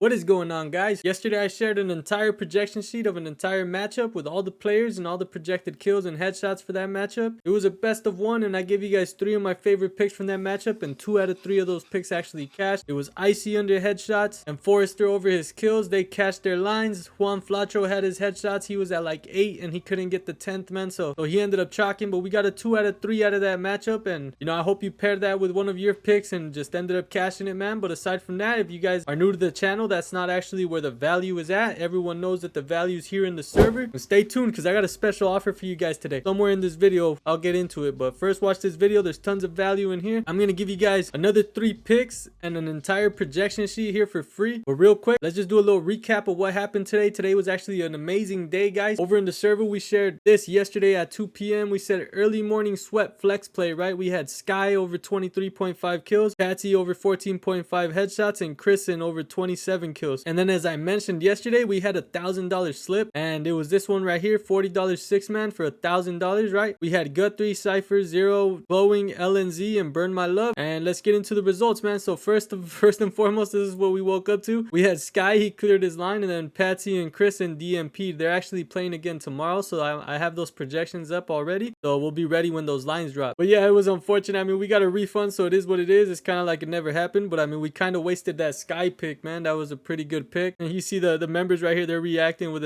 What is going on, guys? Yesterday I shared an entire projection sheet of an entire matchup with all the players and all the projected kills and headshots for that matchup. It was a best of one, and I gave you guys 3 of my favorite picks from that matchup, and 2 out of 3 of those picks actually cashed. It was Icy under headshots and Forrester over his kills. They cashed their lines. Juan Flacho had his headshots. He was at like 8 and he couldn't get the 10th, man, so he ended up chalking, but we got a 2 out of 3 out of that matchup. And I hope you paired that with one of your picks and just ended up cashing it, man. But aside from that, if you guys are new to the channel, that's not actually where the value is at. Everyone knows that the value is here in the server. And stay tuned, because I got a special offer for you guys today. Somewhere in this video I'll get into it, but first watch this video. There's tons of value in here. I'm gonna give you guys another 3 picks and an entire projection sheet here for free. But real quick, let's just do a little recap of what happened today. Today was actually an amazing day, guys. Over in the server, we shared this yesterday at 2 p.m. We said early morning sweat flex play, right? We had Sky over 23.5 kills, Patsy over 14.5 headshots, and Kristen over 27 kills. And then, as I mentioned yesterday, we had $1,000 slip, and it was this one right here, $40 6-man for $1,000, right? We had Guthrie, Cypher, Zero, Glowing, LNZ, and Burn My Love. And let's get into the results, man. So first and foremost, this is what we woke up to. We had Sky, he cleared his line, and then Patsy and Chris and DMP'd. They're actually playing again tomorrow, so I have those projections up already, so we'll be ready when those lines drop. But yeah, it was unfortunate. I mean, we got a refund, so it is what it is. It's kind of like it never happened, but I mean, we kind of wasted that Sky pick, man. That was a pretty good pick. And you see the members right here, they're reacting with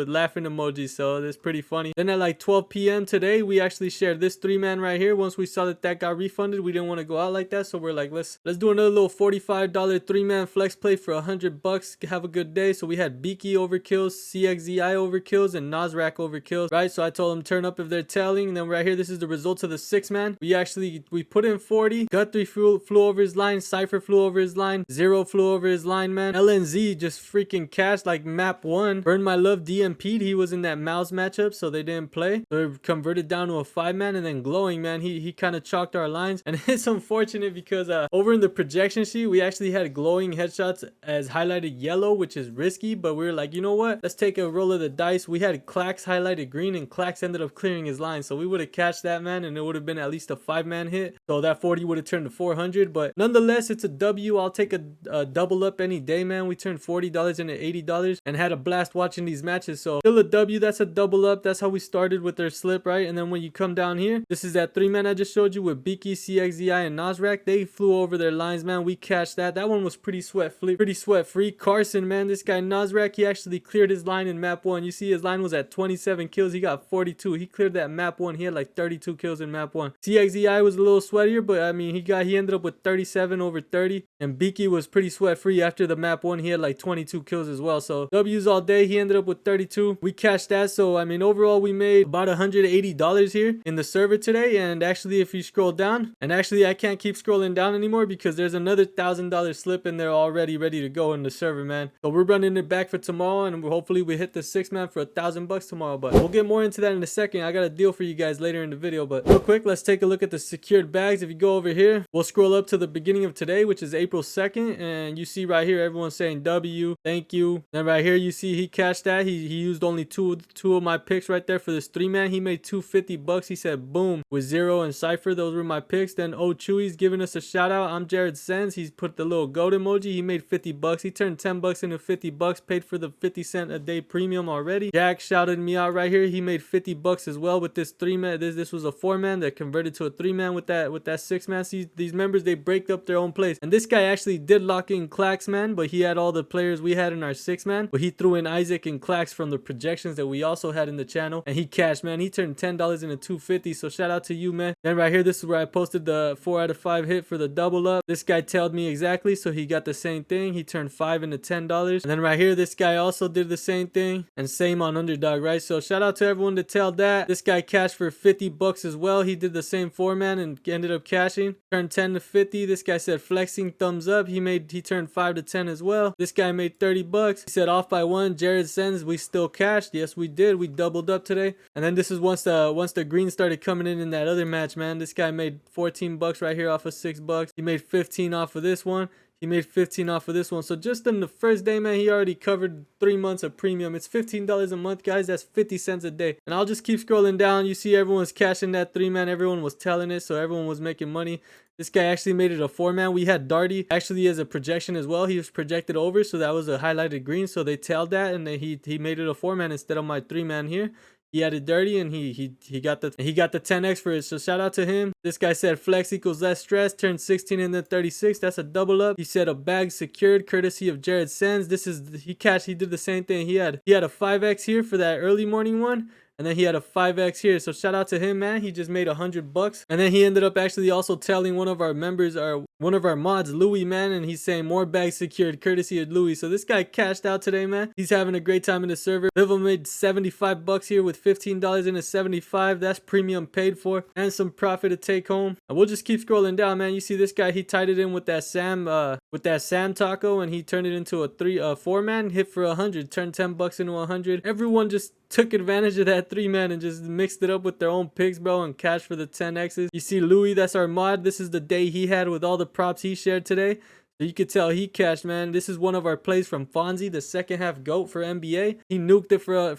laughing emojis, so that's pretty funny. Then at like 12 p.m. today, we actually shared this 3-man right here. Once we saw that got refunded, we didn't want to go out like that, so we're like, let's do another little $45 3-man flex play for $100. Have a good day. So we had Beaky overkills, CXZI overkills, and Nasrak overkills, right? So I told them turn up if they're telling. And then right here, this is the results of the 6-man. We put in 40. Guthrie flew over his line. Cypher flew over his line. Zero flew over his line, man. LNZ just freaking cashed like map 1. Burn My Love DMP'd. He was in that mouse matchup, so they didn't play. So it converted down to a 5-man. And then Glowing, man, he kind of chalked our lines. And it's unfortunate because over in the projection sheet, we actually had Glowing headshots as highlighted yellow, which is risky, but we were like, you know what, let's take a roll of the dice. We had Clax highlighted green, and Clax ended up clearing his line, so we would have cashed that, man, and it would have been at least a 5-man hit, so that 40 would have turned to 400. But nonetheless, it's a W. I'll take a double up any day, man. We turned $40 into $80 and had a blast watching these matches, so still a W. That's a double up. That's how we started with their slip, right? And then when you come down here, this is that 3-man I just showed you with Beaky, CXZI, and Nasrak. They flew over their lines, man. We cashed that. That one was pretty sweat free. Carson, man, this guy Nasrak, he actually cleared his line in map 1. You see his line was at 27 kills. He got 42. He cleared that map 1. He had like 32 kills in map 1. CXZI was a little sweatier, but I mean, he ended up with 37 over 30. And Beaky was pretty sweat free after the map 1. He had like 22 kills as well. So W's all day. He ended up with 32. We cashed that. So I mean, overall we made about $180 here in the server today. And actually, if you scroll down, and actually I can't keep scrolling down anymore because there's another $1,000 slip in there already ready to go in the server, man. So we're running it back for tomorrow, and hopefully we hit the 6-man for $1,000 tomorrow. But we'll get more into that in a second. I got a deal for you guys later in the video. But real quick, let's take a look at the secured bags. If you go over here, we'll scroll up to the beginning of today, which is April 2nd, and you see right here everyone's saying W, thank you. Then right here you see he cashed that. He used only two of my picks right there for this 3-man. He made $250. He said boom with Zero and Cypher. Those were my picks. Then Chewy's giving us a shout out. I'm Jared Sens. He's put the little goat emoji. He made $50. He turned $10 into $50. Paid for the 50-cent a day premium already. Jack shouted me out right here. He made $50 as well with this 3-man. This was a 4-man that converted to a 3-man with that 6-man. See, these members, they break up their own plays. And this guy actually did lock in Clax, man, but he had all the players we had in our 6-man. But he threw in Isaac and Clax from the projections that we also had in the channel, and he cashed, man. He turned $10 into $250. So shout out to you, man. Then right here, this is where I posted the 4 out of 5 hit for the double up. This guy tailed me exactly, so he got the same thing. He turned 5 into $10. And then right here, this guy also did the same thing, and same on underdog, right? So shout out to everyone that tailed that. This guy cashed for $50 as well. He did the same 4-man and ended up cashing. Turned 10 to 50. This guy said flexing, thumbs up. He turned 5 to 10 as well. This guy made $30. He said off by 1. Jared sends, we still cashed. Yes, we did. We doubled up today. And then this is once the green started coming in that other match, man. This guy made $14 right here off of $6. He made 15 off of this one. he made 15 off of this one. So just in the first day, man, he already covered 3 months of premium. It's $15 a month, guys. That's 50 cents a day. And I'll just keep scrolling down. You see everyone's cashing that 3-man. Everyone was telling it, so everyone was making money. This guy actually made it a 4-man. We had Darty actually as a projection as well. He was projected over, so that was a highlighted green. So they tailed that, and then he made it a 4-man instead of my 3-man here. He had it dirty, and he got the 10x for it. So shout out to him. This guy said flex equals less stress. Turned 16 and then 36. That's a double up. He said a bag secured courtesy of Jared Sands. This is he did the same thing. He had a 5x here for that early morning one. And then he had a 5x here. So shout out to him, man. He just made $100. And then he ended up actually also telling one of our members, or one of our mods, Louis, man. And he's saying more bags secured courtesy of Louis. So this guy cashed out today, man. He's having a great time in the server. Vivo made $75 here with $15 in a 75. That's premium paid for and some profit to take home. And we'll just keep scrolling down, man. You see this guy, he tied it in with that Sam taco, and he turned it into a 4-man. Hit for 100. Turned $10 into 100. Everyone just took advantage of that 3-man and just mixed it up with their own picks, bro, and cash for the 10x's. You see Louis, that's our mod. This is the day he had with all the props he shared today. So you could tell he cashed, man. This is one of our plays from Fonzie, the second half GOAT for NBA. He nuked it for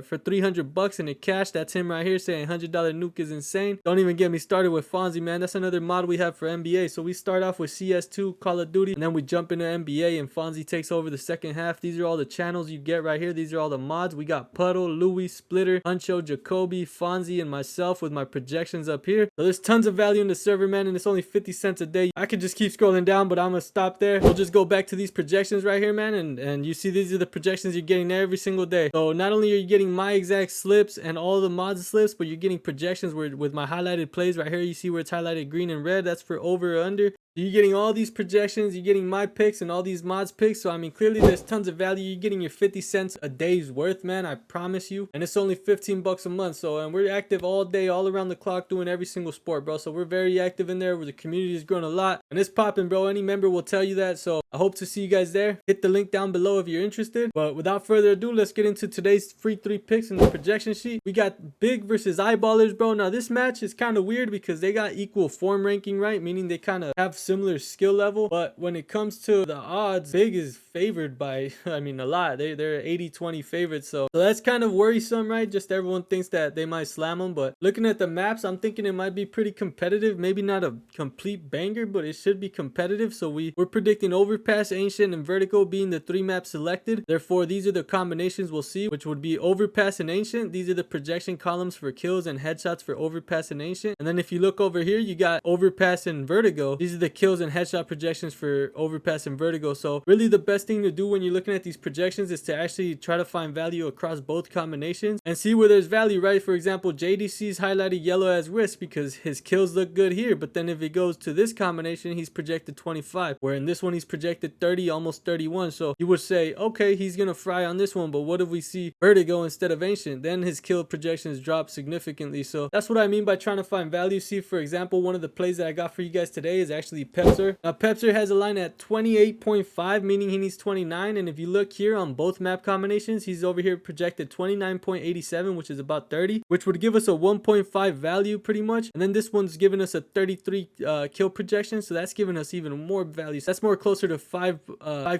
$300 and it cashed. That's him right here saying $100 nuke is insane. Don't even get me started with Fonzie, man. That's another mod we have for NBA. So we start off with CS2, Call of Duty, and then we jump into NBA and Fonzie takes over the second half. These are all the channels you get right here. These are all the mods. We got Puddle, Louis, Splitter, Huncho, Jacoby, Fonzie, and myself with my projections up here. So there's tons of value in the server, man, and it's only 50 cents a day. I could just keep scrolling down, but I'm gonna stop there. We'll just go back to these projections right here, man, and you see these are the projections you're getting every single day. So not only are you getting my exact slips and all the mods slips, but you're getting projections with my highlighted plays right here. You see where it's highlighted green and red. That's for over or under. You're getting all these projections, you're getting my picks and all these mods picks. So I mean, clearly there's tons of value. You're getting your 50 cents a day's worth, man, I promise you. And it's only 15 bucks a month. So and we're active all day, all around the clock, doing every single sport, bro. So we're very active in there, where the community is growing a lot and it's popping, bro. Any member will tell you that. So I hope to see you guys there. Hit the link down below if you're interested. But without further ado, let's get into today's free 3 picks in the projection sheet. We got Big versus Eyeballers, bro. Now this match is kind of weird because they got equal form ranking, right? Meaning they kind of have similar skill level, but when it comes to the odds, Big is favored by, I mean, a lot. They're 80-20 favorites, so that's kind of worrisome, right? Just everyone thinks that they might slam them, but looking at the maps, I'm thinking it might be pretty competitive. Maybe not a complete banger, but it should be competitive. So we're predicting Overpass, Ancient, and Vertigo being the 3 maps selected. Therefore, these are the combinations we'll see, which would be Overpass and Ancient. These are the projection columns for kills and headshots for Overpass and Ancient. And then if you look over here, you got Overpass and Vertigo. These are the kills and headshot projections for Overpass and Vertigo. So really the best thing to do when you're looking at these projections is to actually try to find value across both combinations and see where there's value, right? For example, JDC's highlighted yellow as risk because his kills look good here, but then if he goes to this combination, he's projected 25, where in this one he's projected 30, almost 31. So you would say, okay, he's gonna fry on this one, but what if we see Vertigo instead of Ancient? Then his kill projections drop significantly. So that's what I mean by trying to find value. See, for example, one of the plays that I got for you guys today is actually Peppzor. Now Peppzor has a line at 28.5, meaning he needs 29, and if you look here on both map combinations, he's over here projected 29.87, which is about 30, which would give us a 1.5 value pretty much. And then this one's giving us a 33 kill projection, so that's giving us even more value. So that's more closer to 5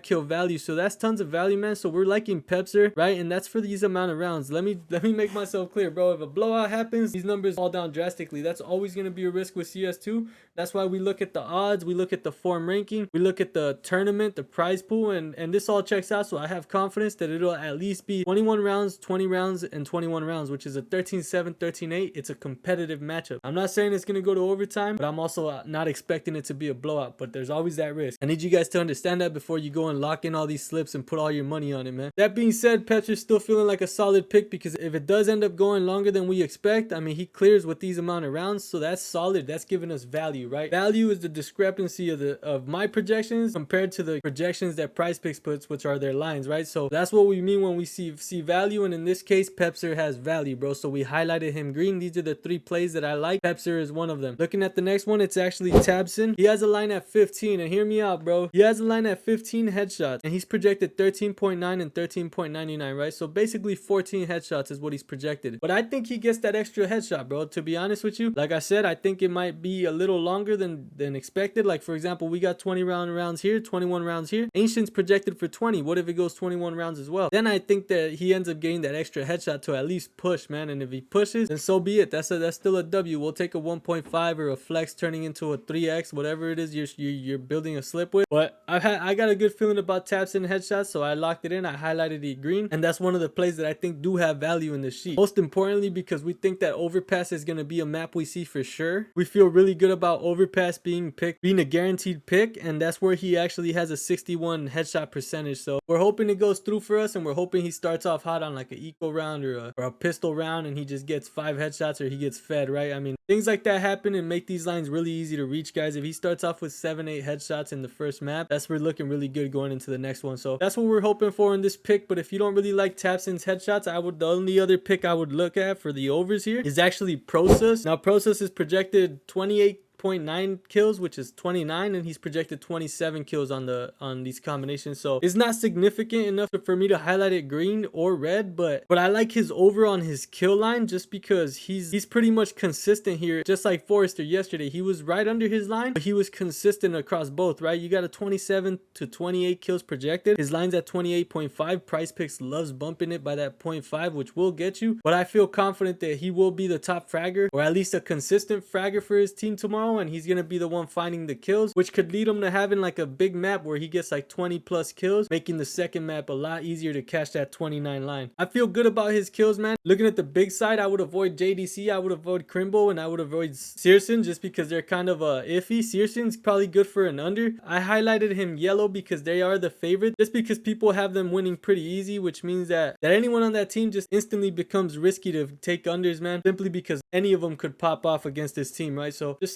kill value. So that's tons of value, man. So we're liking Peppzor, right? And that's for these amount of rounds. Let me make myself clear, bro. If a blowout happens, these numbers fall down drastically. That's always going to be a risk with CS2. That's why we look at the odds, we look at the form ranking, we look at the tournament, the prize pool, and this all checks out. So I have confidence that it'll at least be 21 rounds, 20 rounds, and 21 rounds, which is a 13-7, 13-8. It's a competitive matchup. I'm not saying it's going to go to overtime, but I'm also not expecting it to be a blowout, but there's always that risk. I need you guys to understand that before you go and lock in all these slips and put all your money on it, man. That being said, Peppzor's still feeling like a solid pick because if it does end up going longer than we expect, I mean, he clears with these amount of rounds, so that's solid. That's giving us value, right? Value is the discrepancy of my projections compared to the projections that PrizePicks puts, which are their lines, right? So that's what we mean when we see value, and in this case, Peppzor has value, bro. So we highlighted him green. These are the 3 plays that I like. Peppzor is one of them. Looking at the next one, it's actually Tabsen. He has a line at 15, and hear me out, bro. He has a line at 15 headshots, and he's projected 13.9 and 13.99, right? So basically 14 headshots is what he's projected. But I think he gets that extra headshot, bro. To be honest with you, like I said, I think it might be a little longer than expected. projected, like for example, we got 20 rounds here, 21 rounds here. Ancient's projected for 20. What if it goes 21 rounds as well? Then I think that he ends up getting that extra headshot to at least push, man. And if he pushes, then so be it. That's still a W. We'll take a 1.5 or a flex turning into a 3x, whatever it is you're building a slip with. But I got a good feeling about Tabsen headshots, so I locked it in. I highlighted it green, and that's one of the plays that I think do have value in the sheet. Most importantly, because we think that Overpass is going to be a map we see for sure. We feel really good about Overpass being a guaranteed pick, and that's where he actually has a 61 headshot percentage. So we're hoping it goes through for us, and we're hoping he starts off hot on like an eco round or a pistol round, and he just gets 5 headshots or he gets fed, right? I mean, things like that happen and make these lines really easy to reach, guys. If he starts off with 7-8 headshots in the first map, we're looking really good going into the next one. So that's what we're hoping for in this pick. But if you don't really like Tabsen's headshots, the only other pick I would look at for the overs here is actually Prosus. Now Prosus is projected 28.9 kills, which is 29, and he's projected 27 kills on these combinations. So it's not significant enough for me to highlight it green or red, but I like his over on his kill line just because he's pretty much consistent here. Just like Forrester yesterday, he was right under his line, but he was consistent across both, right? You got a 27 to 28 kills projected. His line's at 28.5. PrizePicks loves bumping it by that 0.5, which will get you, but I feel confident that he will be the top fragger, or at least a consistent fragger for his team tomorrow, and he's gonna be the one finding the kills, which could lead him to having like a big map where he gets like 20 plus kills, making the second map a lot easier to catch that 29 line. I feel good about his kills, man. Looking at the big side, I would avoid JDC, I would avoid Krimbo, and I would avoid Searson just because they're kind of iffy. Searson's probably good for an under. I highlighted him yellow because they are the favorite, just because people have them winning pretty easy, which means that anyone on that team just instantly becomes risky to take unders, man, simply because any of them could pop off against this team, right? So just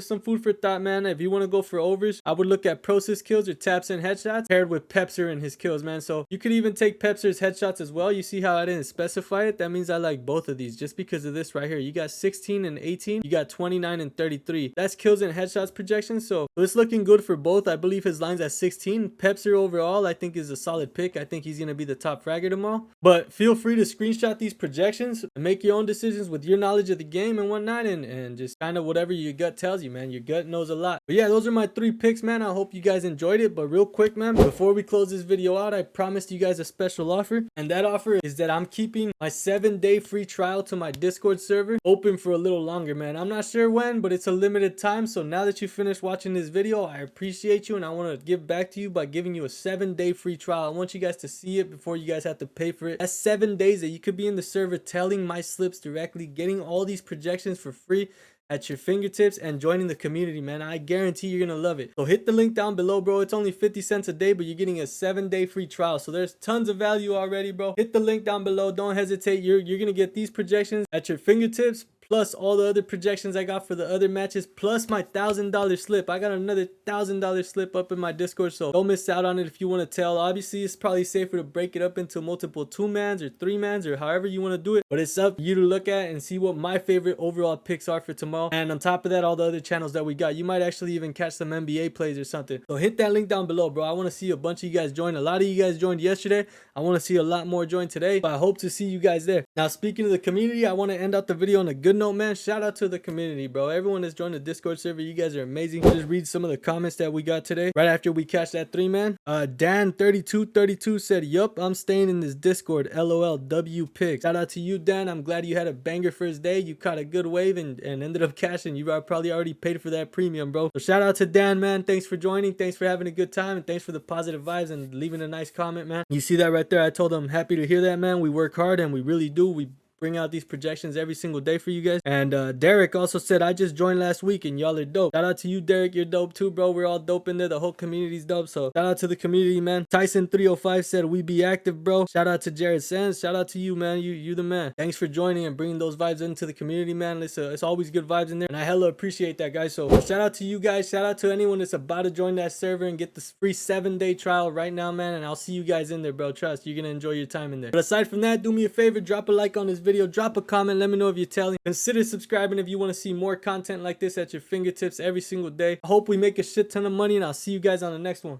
some food for thought, man. If you want to go for overs, I would look at Prosus kills or Tabsen headshots paired with Peppzor and his kills, man. So you could even take Peppzor's headshots as well. You see how I didn't specify it? That means I like both of these just because of this right here. You got 16 and 18, you got 29 and 33. That's kills and headshots projections. So it's looking good for both. I believe his line's at 16. Peppzor overall, I think, is a solid pick. I think he's going to be the top fragger tomorrow. But feel free to screenshot these projections and make your own decisions with your knowledge of the game and whatnot, and just kind of whatever your gut tells you, man. Your gut knows a lot. But yeah, those are my 3 picks, man. I hope you guys enjoyed it. But real quick, man, before we close this video out, I promised you guys a special offer, and that offer is that I'm keeping my 7-day free trial to my Discord server open for a little longer, man. I'm not sure when, but it's a limited time. So now that you finished watching this video, I appreciate you, and I want to give back to you by giving you a 7-day free trial. I want you guys to see it before you guys have to pay for it. That's 7 days that you could be in the server telling my slips directly, getting all these projections for free at your fingertips, and joining the community, man. I guarantee you're gonna love it. So hit the link down below, bro. It's only 50 cents a day, but you're getting a 7-day free trial. So there's tons of value already, bro. Hit the link down below. Don't hesitate. You're gonna get these projections at your fingertips, plus all the other projections I got for the other matches, plus my $1,000 slip. I got another $1,000 slip up in my Discord, so don't miss out on it if you want to tell. Obviously, it's probably safer to break it up into multiple 2-mans or 3-mans or however you want to do it, but it's up to you to look at and see what my favorite overall picks are for tomorrow. And on top of that, all the other channels that we got, you might actually even catch some NBA plays or something. So hit that link down below, bro. I want to see a bunch of you guys join. A lot of you guys joined yesterday. I want to see a lot more join today, but I hope to see you guys there. Now, speaking of the community, I want to end out the video on a good note, man. Shout out to the community, bro. Everyone that's joined the Discord server, you guys are amazing. Just read some of the comments that we got today right after we catch that 3-man. Dan3232 said, yup, I'm staying in this Discord. LOL, W picks. Shout out to you, Dan. I'm glad you had a banger first day. You caught a good wave and ended up cashing. You probably already paid for that premium, bro. So shout out to Dan, man. Thanks for joining. Thanks for having a good time, and thanks for the positive vibes and leaving a nice comment, man. You see that right there? I told him happy to hear that, man. We work hard, and we really do. We bring out these projections every single day for you guys. And Derek also said, I just joined last week and y'all are dope. Shout out to you, Derek. You're dope too, bro. We're all dope in there. The whole community's dope. So shout out to the community, man. Tyson305 said, we be active, bro. Shout out to Jared Sands. Shout out to you, man. You the man. Thanks for joining and bringing those vibes into the community, man. It's always good vibes in there, and I hella appreciate that, guys. So shout out to you guys. Shout out to anyone that's about to join that server and get this free 7-day trial right now, man. And I'll see you guys in there, bro. Trust, you're gonna enjoy your time in there. But aside from that, do me a favor, drop a like on this video, drop a comment, let me know if you're telling. Consider subscribing if you want to see more content like this at your fingertips every single day. I hope we make a shit ton of money, and I'll see you guys on the next one.